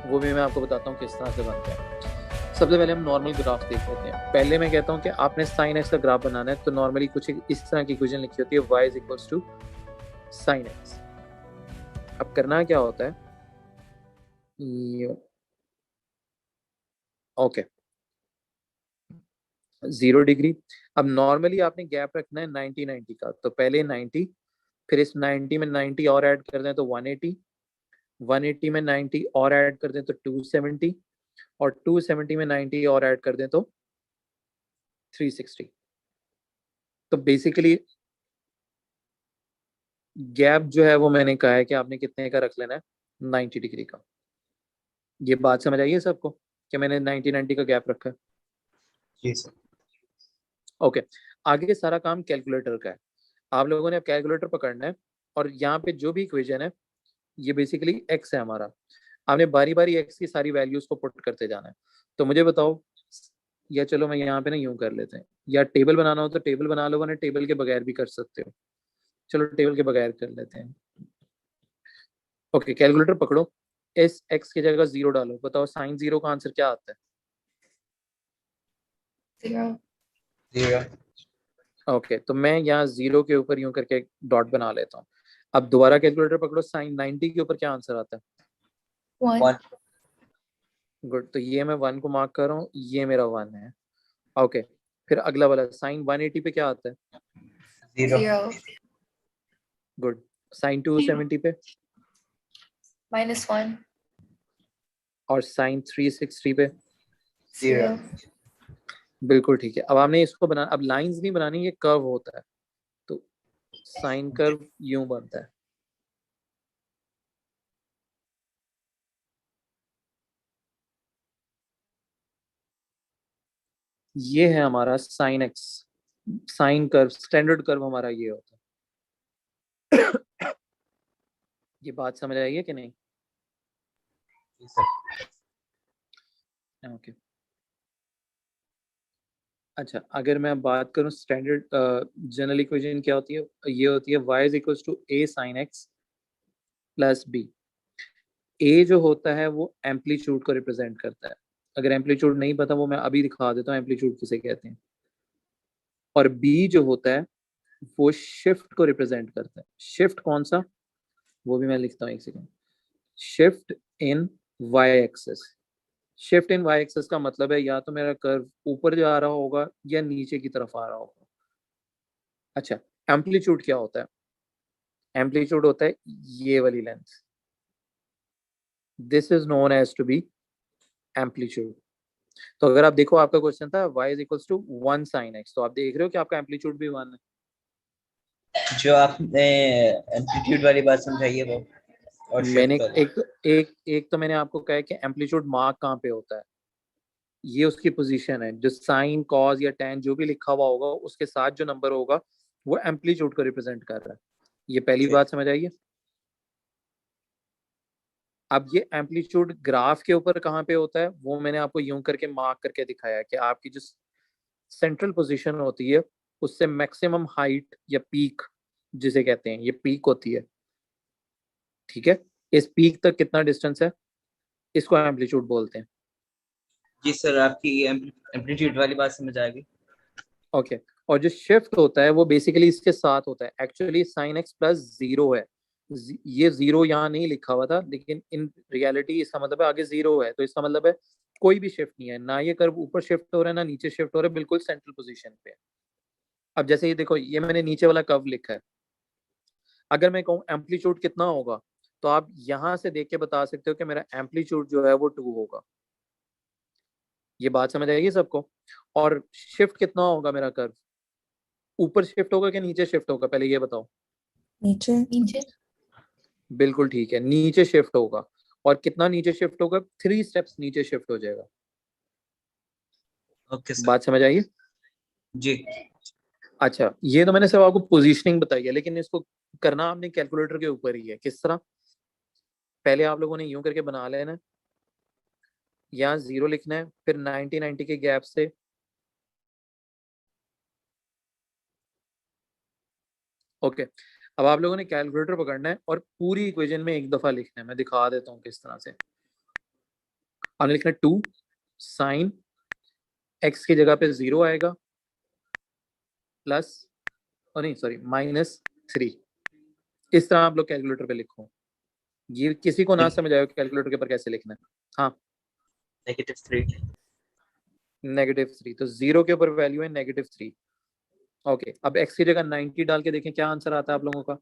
वो भी मैं आपको बताता हूँ किस तरह से बनते हैं। सबसे पहले हम नॉर्मल ग्राफ देख लेते हैं। पहले मैं कहता हूँ कि आपने साइन एक्स का ग्राफ बनाना है, तो नॉर्मली कुछ इस तरह की इक्वेशन लिखी होती है, y is equals to sine x. अब करना क्या होता है, ये ओके 0 डिग्री। अब नॉर्मली आपने गैप रखना है 90 का, तो पहले 90, फिर इस 90 में 90 और ऐड कर दें तो 180, 180 में 90 और ऐड कर दें तो 270, और 270 में 90 और ऐड कर दें तो 360। तो बेसिकली गैप जो है वो मैंने कहा है कि आपने कितने का रख लेना है, 90 डिग्री का। ये बात समझ आई है सबको कि मैंने 90 का गैप रखा है। जी सर। ओके, आगे सारा काम कैलकुलेटर का है। आप लोगों ने अब कैलकुलेटर पकड़ना है, और यहाँ पे जो भी इक्वेशन है ये बेसिकली एक्स है हमारा। आपने बारी बारी एक्स की सारी वैल्यूज को पुट करते जाना है। तो मुझे बताओ, या चलो मैं यहाँ पे ना यूं कर लेते हैं, या टेबल बनाना हो तो टेबल बना लो, वरना टेबल के बगैर भी कर सकते हो। चलो टेबल के बगैर कर लेते हैं। ओके, कैलकुलेटर पकड़ो, इस एक्स की जगह 0 डालो, बताओ साइन 0 का आंसर क्या आता है। 0. जीरो। ओके, तो मैं यहाँ 0 के ऊपर यूं करके डॉट बना लेता हूँ। अब दोबारा कैलकुलेटर पकड़ो, साइन 90 के ऊपर क्या आंसर आता है। 1. वन। गुड, तो ये मैं 1 को मार्क कर रहा हूँ, ये मेरा 1 है। ओके, फिर अगला वाला साइन 180 पे क्या आता है। जीरो। 0. गुड, साइन 270 पे, -1. और साइन 360 पे। 0. बिल्कुल ठीक है। अब आपने इसको बना, अब लाइंस नहीं बनानी, ये कर्व होता है, तो साइन कर्व यूं बनता है। ये है हमारा sine x, sine curve, standard curve हमारा ये होता है। ये बात समझ आई है कि नहीं। जी सर। ओके, अच्छा अगर मैं बात करूं स्टैंडर्ड जनरल इक्वेशन क्या होती है, ये होती है y is equals to a sin x plus b। a जो होता है वो एम्पलीट्यूड को रिप्रेजेंट करता है। अगर एम्पलीट्यूड नहीं पता, वो मैं अभी दिखा देता हूँ एम्पलीट्यूड किसे कहते हैं। और b जो होता है वो शिफ्ट को रिप्रेजेंट करता है। शिफ्ट कौन सा, वो भी मैं लिखता हूँ, एक second. Shift in y axis. Shift in y axis का मतलब है या तो मेरा कर्व ऊपर जा रहा होगा या नीचे की तरफ आ रहा होगा। अच्छा, एम्पलीट्यूड क्या होता है, एम्पलीट्यूड होता है ये वाली length, this is known as to be amplitude. तो अगर आप देखो, आपका क्वेश्चन था y is equals to 1 sin x, तो आप देख रहे हो कि आपका एम्पलीट्यूड भी 1 है। जो आपने एम्पलीट्यूड वाली बात समझाई है वो, और मैंने शिफ्ट वाली। एक तो मैंने आपको कहा है कि एम्पलीट्यूड मार्क कहाँ पे होता है, ये उसकी पोजीशन है। जो साइन कॉस या टेन जो भी लिखा हुआ होगा, उसके साथ जो नंबर होगा वो एम्पलीट्यूड को रिप्रेजेंट कर रहा है। ये पहली ठीक। बात समझ आइए। अब ये एम्पलीट्यूड ग्राफ के ऊपर कहाँ पे होता है, वो मैंने आपको यूं करके मार्क करके दिखाया है कि आपकी जो सेंट्रल पोजीशन होती है, उससे मैक्सिमम हाइट या पीक जिसे कहते हैं, ये पीक होती है। ठीक है, इस पीक तक कितना डिस्टेंस है, इसको एम्पलीट्यूड बोलते हैं। जी सर, आपकी एम्पलीट्यूड वाली बात समझ आ गई। ओके, और जो शिफ्ट होता है वो बेसिकली इसके साथ होता है। एक्चुअली साइन एक्स प्लस 0 है, ये 0 यहाँ नहीं लिखा हुआ था, लेकिन इन रियलिटी इसका मतलब है आगे 0 है, तो इसका मतलब है कोई भी शिफ्ट नहीं है, ना ये कर्व ऊपर शिफ्ट हो रहा है ना नीचे शिफ्ट हो रहा है, बिल्कुल सेंट्रल पोजीशन पे है। अब जैसे ये देखो, ये मैंने नीचे वाला कर्व लिखा है, अगर मैं कहूँ एम्पलीट्यूड कितना होगा, तो आप यहां से देख के बता सकते हो कि मेरा एम्पलीट्यूड जो है वो 2 होगा। ये बात समझ आएगी सबको। और शिफ्ट कितना होगा मेरा कर्व, ऊपर शिफ्ट होगा कि नीचे शिफ्ट होगा, पहले ये बताओ। नीचे. नीचे. बिल्कुल ठीक है, नीचे शिफ्ट होगा। और कितना नीचे शिफ्ट होगा, 3 स्टेप्स नीचे शिफ्ट हो जाएगा। Okay sir. बात समझ आइए। जी। अच्छा, ये तो मैंने सिर्फ आपको पोजीशनिंग बताई है, लेकिन इसको करना आपने कैलकुलेटर के ऊपर ही है। किस तरह, पहले आप लोगों ने यूं करके बना लेना है, यहाँ 0 लिखना है, फिर 90 के गैप से ओके। अब आप लोगों ने कैलकुलेटर पकड़ना है और पूरी इक्वेशन में एक दफा लिखना है। मैं दिखा देता हूँ किस तरह से। आपने लिखना 2 साइन x की जगह पे 0 आएगा प्लस और नहीं सॉरी -3। इस तरह आप लोग कैलकुलेटर पे लिखो। ये किसी को ना समझ आए कैलकुलेटर के ऊपर कैसे लिखना है। हाँ -3 -3 तो 0 के ऊपर वैल्यू है -3। ओके अब x की जगह 90 डाल के देखें क्या आंसर आता है आप लोगों का।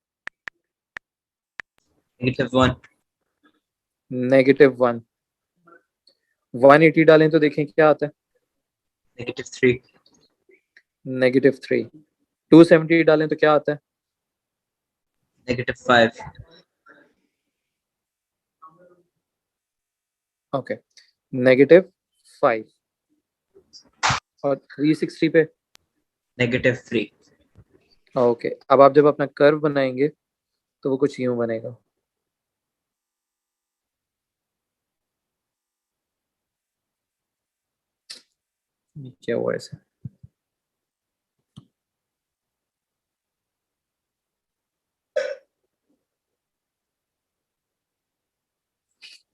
-1 -1 180 डालें तो देखें क्या आता है। -3 -3 270 डालें तो क्या आता है। -5 ओके -5 और 360 पे -3 ओके अब आप जब अपना कर्व बनाएंगे तो वो कुछ यूं बनेगा। क्या हुआ ऐसे।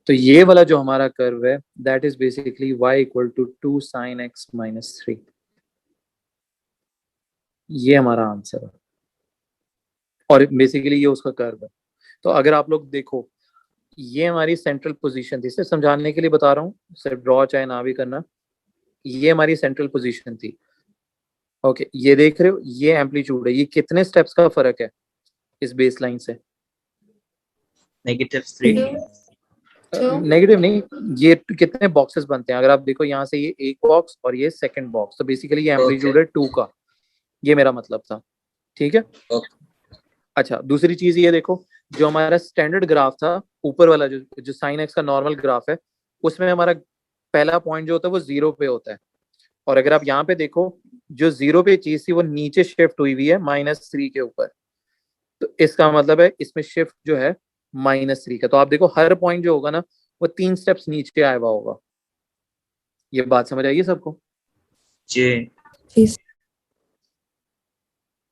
तो ये वाला जो हमारा कर्व है that is basically y equal to 2 sine x -3। ये हमारा आंसर है और बेसिकली ये उसका कर्व है। तो अगर आप लोग देखो ये हमारी सेंट्रल पोजीशन थी, सिर्फ समझाने के लिए बता रहा हूँ, सिर्फ ड्रॉ चाहे ना भी करना। ये हमारी सेंट्रल पोजीशन थी। ओके ये देख रहे हो ये एम्पलीट्यूड है। ये कितने स्टेप्स का फर्क है इस बेस लाइन से। -3 2 नेगेटिव नहीं, ये कितने बॉक्सेस बनते हैं अगर आप देखो यहाँ से ये एक बॉक्स और ये सेकंड बॉक्स, तो बेसिकली ये एम्पलीट्यूड है 2 का। ये मेरा मतलब था, ठीक है। अच्छा दूसरी चीज ये देखो जो हमारा स्टैंडर्ड ग्राफ था ऊपर वाला जो साइन एक्स का नॉर्मल ग्राफ है उसमें हमारा पहला पॉइंट जो होता है वो 0 पे होता है। और अगर आप यहाँ पे देखो जो 0 पे चीज थी वो नीचे शिफ्ट हुई हुई है -3 के ऊपर। तो इसका मतलब है इसमें शिफ्ट जो है -3 का। तो आप देखो हर पॉइंट जो होगा ना वो 3 स्टेप्स नीचे आया हुआ होगा। ये बात समझ आइए सबको। जी जी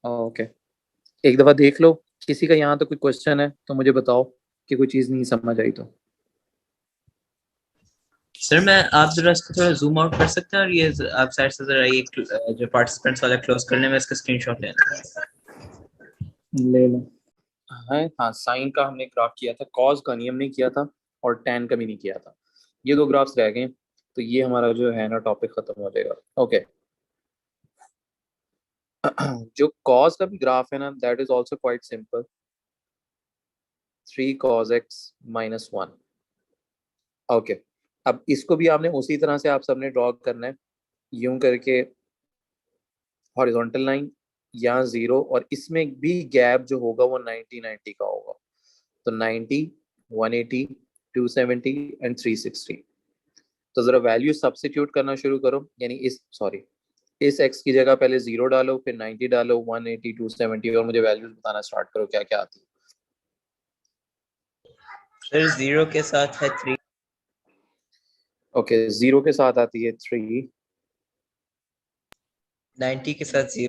ओके एक दफा देख लो किसी का यहाँ तो कोई क्वेश्चन है तो मुझे बताओ कि कोई चीज नहीं समझ आई तो। सर मैं आप जरा इसको थोड़ा जूम आउट कर सकते हैं और ये आप साइड से जरा ये जो पार्टिसिपेंट्स वाला क्लोज करने में इसका स्क्रीनशॉट लेना। ले लो। हाँ हाँ साइन का हमने ग्राफ किया था, कॉस का नहीं हमने किया था और टैन का भी नहीं किया था। ये दो ग्राफ्स रह गए तो ये हमारा जो है ना टॉपिक खत्म हो जाएगा। ओके जो कॉस का भी ग्राफ है ना that is also quite simple. 3 cos x -1। Okay अब इसको भी आपने उसी तरह से आप सबने ड्रॉ करना है यूं करके हॉरिजॉन्टल लाइन यहाँ 0 और इसमें भी गैप जो होगा वो 90 का होगा। तो 90 180 270 एंड 360। तो जरा वैल्यू सब्स्टिट्यूट करना शुरू करो यानी इस x की जगह पहले 0 डालो फिर 90 डालो 180 270 और मुझे वैल्यूज बताना स्टार्ट करो क्या क्या आती है। सर 0 के साथ है 3 ओके 0 के साथ आती है 3 90 के साथ 0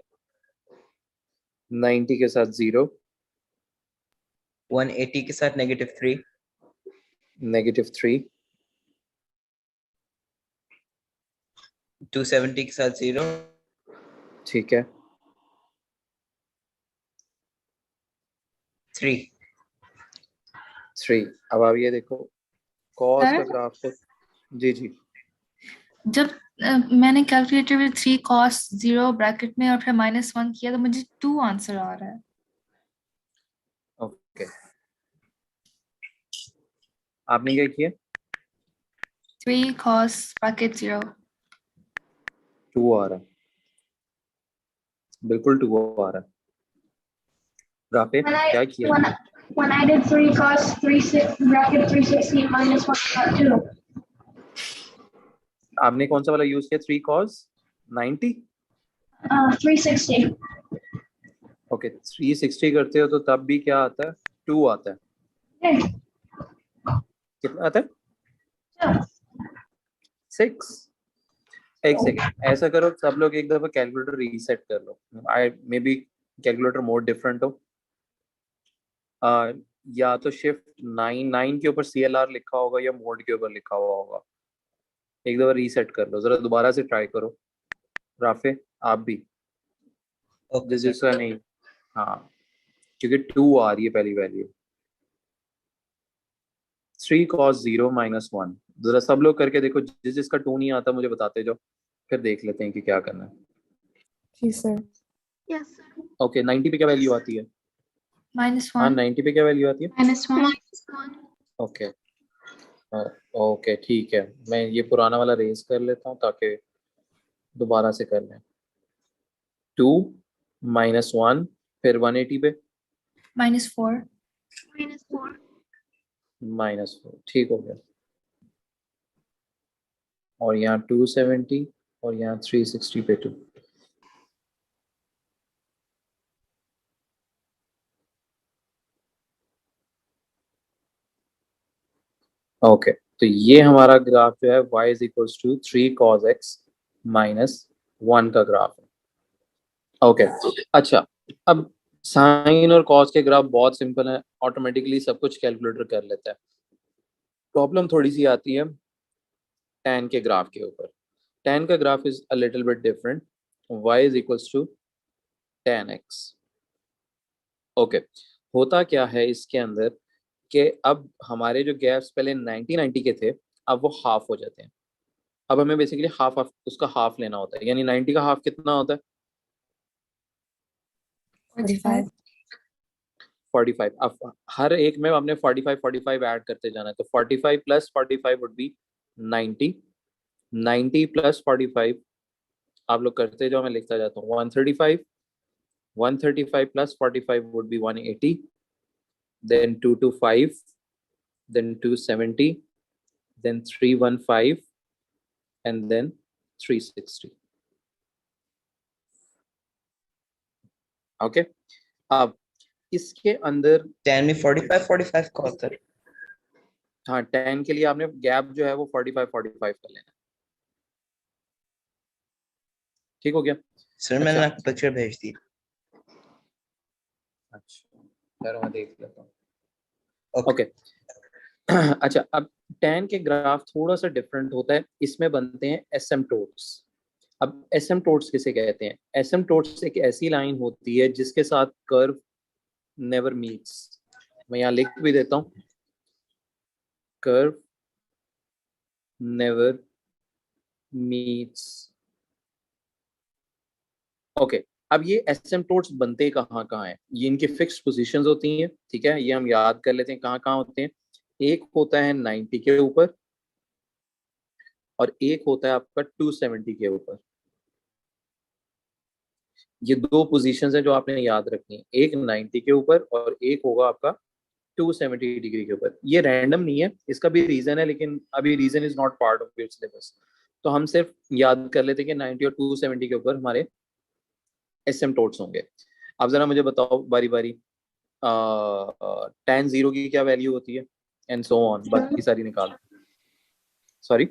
90 के साथ 0 180 के साथ -3 -3 270 के साथ 0 ठीक है 3 3। अब आप ये देखो कॉस का सर ग्राफ तो जी जी जब मैंने कैलकुलेटर में 3 cos 0 ब्रैकेट में और फिर -1 किया तो मुझे 2 आंसर आ रहा है। ओके आपने क्या किया 3 cos ब्रैकेट 0 2 आ रहा है बिल्कुल 2 आ रहा है। राफे When I क्या किया when when I did 3 cos 360 -1 got 2. आपने कौन सा वाला यूज किया 3 cos 90। 360. ओके 360 करते हो तो तब भी क्या आता है 2 आता है। Yeah. कितना आता है Yeah. 6। एक सेकेंड ऐसा करो सब लोग एक दफा कैलकुलेटर रीसेट कर लो। I may be calculator mode different हो। या तो शिफ्ट 9 9 के ऊपर CLR लिखा होगा या मोड के ऊपर लिखा हुआ होगा। एक दफा रीसेट कर लो, जरा दोबारा से ट्राई करो राफे, आप भी ओके सर। जिसका नहीं, हाँ क्योंकि 2 आ रही है पहली वैल्यू। 3 cos 0 - 1, जरा सब लोग करके देखो, जिसका 2 नहीं आता मुझे बताते जाओ, फिर देख लेते हैं कि क्या करना है। जी सर। Yes. ओके 90 पे क्या वैल्यू आती है? हाँ -1 90 पे क्या वैल्यू आती है? -1. ओके ओके ठीक है, मैं ये पुराना वाला रेज कर लेता हूँ ताकि दोबारा से कर लें। 2 - 1 फिर 180 पे -4 -4. -4, ठीक हो गया। और यहाँ 270 और यहाँ 360 पे 2। ओके तो ये हमारा ग्राफ जो है y is equals to 3 cos x - 1 का ग्राफ है। ओके अच्छा, अब साइन और कॉस के ग्राफ बहुत सिंपल है, ऑटोमेटिकली सब कुछ कैलकुलेटर कर लेता है। प्रॉब्लम थोड़ी सी आती है tan के ग्राफ के ऊपर। tan का graph is a little bit different, y is equals to tan x। Okay होता क्या है इसके अंदर कि अब हमारे जो गैप्स पहले 90 के थे, अब वो हाफ हो जाते हैं। अब हमें बेसिकली हाफ उसका हाफ लेना होता है, यानी 90 का हाफ कितना होता है? 45 45। अब हर एक में आपने 45 ऐड करते जाना है, तो 45 + 45 वुड बी 90, 90 + 45 आप लोग करते जाओ, मैं लिखता जाता हूँ 135, 135 + 45 would be 180, then 225, then 270, then 315 and then 360। Okay अब इसके अंदर 10 में 45 का होता है। हाँ 10 के लिए आपने गैप जो है वो 45 कर लेना, ठीक हो गया? सर मैंने आपको पिक्चर भेज दी। अच्छा चलो मैं देख लेता हूँ। ओके ओके अच्छा अब tan के ग्राफ थोड़ा सा डिफरेंट होता है, इसमें बनते हैं एसिम्पटोट्स। अब एसिम्पटोट्स किसे कहते हैं? एसिम्पटोट्स एक ऐसी लाइन होती है जिसके साथ कर्व नेवर मीट्स। मैं यहाँ लिख भी देता हूँ, कर्व नेवर मीट्स। ओके अब ये एसिम्पटोट्स बनते कहाँ कहाँ हैं? ये इनकी फिक्स्ड पोजीशंस होती हैं, ठीक है, ये हम याद कर लेते हैं कहाँ कहाँ होते हैं। एक होता है 90 के ऊपर और एक होता है आपका 270 के ऊपर। ये दो पोजीशंस हैं जो आपने याद रखनी है, एक 90 के ऊपर और एक होगा आपका 270 डिग्री के ऊपर। ये रैंडम नहीं है, इसका भी रीजन है, लेकिन अभी reason is not part of your syllabus, तो हम सिर्फ याद कर लेते हैं कि 90 और 270 के ऊपर हमारे एसिम्पटोट्स होंगे। अब जरा मुझे बताओ बारी बारी, tan 0 की क्या वैल्यू होती है एंड सो ऑन, बाकी सारी निकाल। Sorry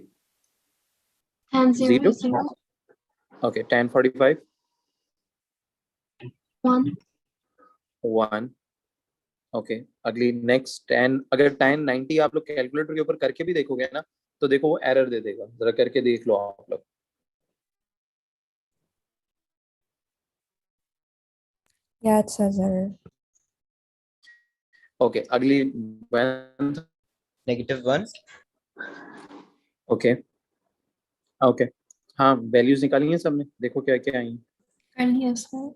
Tan 0 0, 0. Okay tan 45 1. 1, okay अगली नेक्स्ट tan, अगर tan 90 आप लोग कैलकुलेटर के ऊपर करके भी देखोगे ना तो देखो वो एरर दे देगा, जरा करके देख लो आप लोग। Yeah, it says error. Okay अगली 1, -1 ओके ओके हाँ वैल्यूज निकाली हैं सबने, देखो क्या क्या आई हैं। कर लिया sir.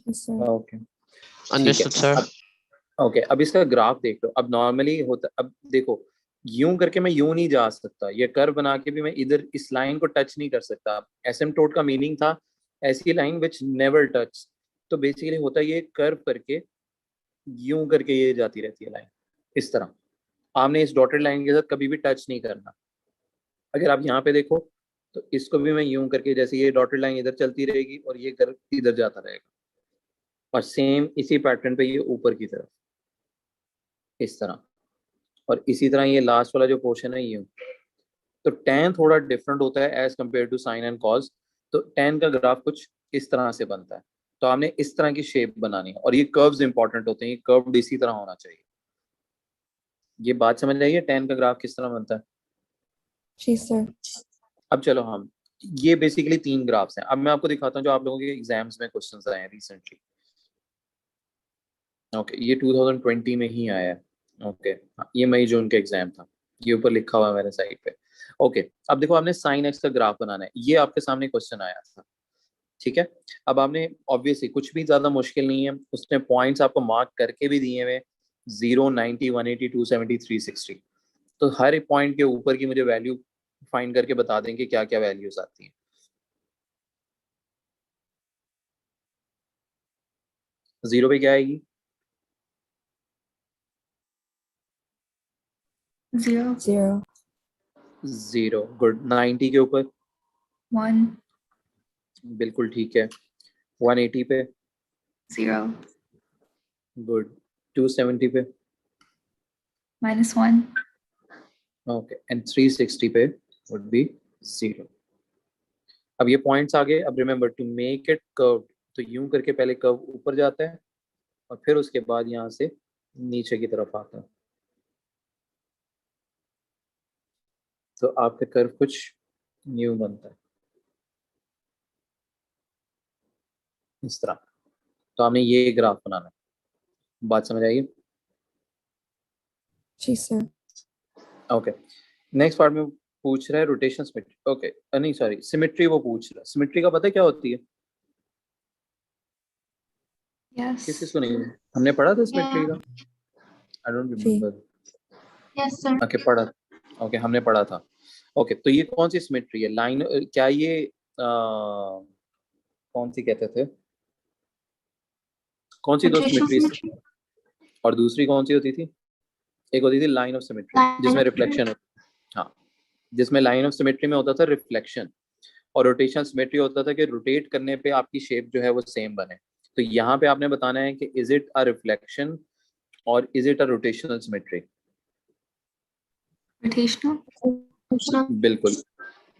Yes, sir. Okay Understood, sir. Okay अब इसका ग्राफ देख लो। अब नॉर्मली होता, अब देखो यूं करके मैं यूं नहीं जा सकता, ये कर्व बना के भी मैं इधर इस लाइन को टच नहीं कर सकता। एसिम्पटोट का मीनिंग था ऐसी लाइन विच नेवर टच, तो बेसिकली होता है ये कर्व करके यूं करके ये जाती रहती है लाइन इस तरह। आपने इस डॉटेड लाइन के साथ कभी भी टच नहीं करना। अगर आप यहाँ पे देखो तो इसको भी मैं यूं करके, जैसे ये डॉटेड लाइन इधर चलती रहेगी और ये कर्व इधर जाता रहेगा, और सेम इसी पैटर्न पे ये ऊपर की तरफ इस तरह, और इसी तरह ये लास्ट वाला जो पोर्शन है यूं। तो tan थोड़ा डिफरेंट होता है as compare to sine and cos. तो tan का ग्राफ कुछ इस तरह से बनता है, तो आपने इस तरह की शेप बनानी है, और ये कर्व्स इंपॉर्टेंट होते हैं, ये कर्व्ड इसी तरह होना चाहिए। ये बात समझ आइए tan का ग्राफ किस तरह बनता है? जी सर। अब चलो हम ये बेसिकली 3 ग्राफ्स हैं। अब मैं आपको दिखाता हूँ जो आप लोगों के एग्जाम्स में क्वेश्चंस आए हैं रिसेंटली। ओके, ये 2020 में ही आया है। ओके, ये मई जून का एग्जाम था, ये ऊपर लिखा हुआ है मेरे साइड पे। ओके, अब देखो आपने साइन एक्स का ग्राफ बनाना है, ये आपके सामने क्वेश्चन आया था, ठीक है। अब आपने ऑब्वियसली कुछ भी ज्यादा मुश्किल नहीं है, उसने पॉइंट्स आपको मार्क करके भी दिए हुए 0, 90, 180, 270, 360। तो हर एक पॉइंट के ऊपर की मुझे वैल्यू फाइंड करके बता दें कि क्या क्या वैल्यूज आती हैं। जीरो पे क्या आएगी? 0, 0, 0, गुड। 90 के ऊपर? 1, बिल्कुल ठीक है। 180 पे? 0, गुड। 270 पे? -1, ओके, एंड 360 पे वुड बी 0। अब ये पॉइंट्स आ गए। अब remember to make it curve, तो यूं करके पहले कर्व ऊपर जाता है और फिर उसके बाद यहाँ से नीचे की तरफ आता है, तो आपका कर्व कुछ न्यू बनता है इस तरह। तो हमें ये ग्राफ बनाना है। बात समझ आई? जी सर। ओके, नेक्स्ट पार्ट में पूछ रहा है रोटेशन सिमेट्री। ओके, नहीं सॉरी, सिमेट्री वो पूछ रहा है। सिमेट्री का पता है क्या होती है? yes, किसको नहीं? हमने पढ़ा था सिमेट्री का? आई डोंट जी। रिमेम्बर। Yes, sir. ओके, पढ़ा। ओके, हमने पढ़ा था। ओके, तो ये कौन सी सिमेट्री है? लाइन, क्या ये कौन सी कहते थे? कौन सी दो Rotational सिमेट्री? symmetry. और दूसरी कौन सी होती थी? एक होती थी लाइन ऑफ सिमेट्री, Line जिसमें of रिफ्लेक्शन होता। हाँ, जिसमें लाइन ऑफ सिमेट्री में होता था रिफ्लेक्शन, और रोटेशन सिमेट्री होता था कि रोटेट करने पे आपकी शेप जो है वो सेम बने। तो यहाँ पे आपने बताना है कि इज इट अ रिफ्लेक्शन और is it a rotational symmetry? rotational, बिल्कुल।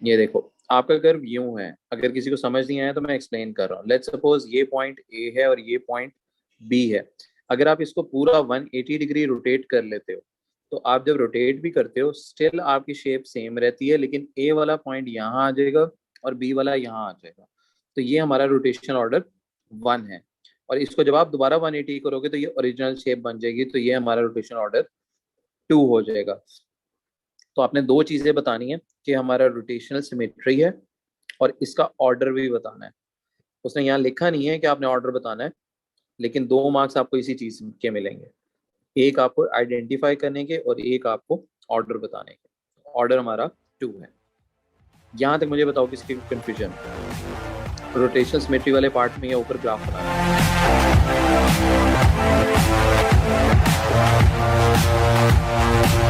ये देखो आपका कर्व यूं है, अगर किसी को समझ नहीं आया तो मैं एक्सप्लेन कर रहा हूँ। लेट्स सपोज ये पॉइंट ए है और ये पॉइंट बी है। अगर आप इसको पूरा 180 डिग्री रोटेट कर लेते हो, तो आप जब रोटेट भी करते हो स्टिल आपकी शेप सेम रहती है, लेकिन ए वाला पॉइंट यहाँ आ जाएगा और बी वाला यहाँ आ जाएगा। तो ये हमारा रोटेशन ऑर्डर 1 है। और इसको जब आप दोबारा 180 करोगे तो ये ओरिजिनल शेप बन जाएगी, तो ये हमारा रोटेशन ऑर्डर 2 हो जाएगा। तो आपने 2 चीजें बतानी है कि हमारा रोटेशनल सिमेट्री है और इसका ऑर्डर भी बताना है। उसने यहाँ लिखा नहीं है कि आपने ऑर्डर बताना है, लेकिन 2 मार्क्स आपको इसी चीज के मिलेंगे, एक आपको आइडेंटिफाई करने के और एक आपको ऑर्डर बताने के। ऑर्डर हमारा 2 है। यहाँ तक मुझे बताओ किसकी कंफ्यूजन? रोटेशनल सिमेट्री वाले पार्ट में या ऊपर ग्राफ बनाना है?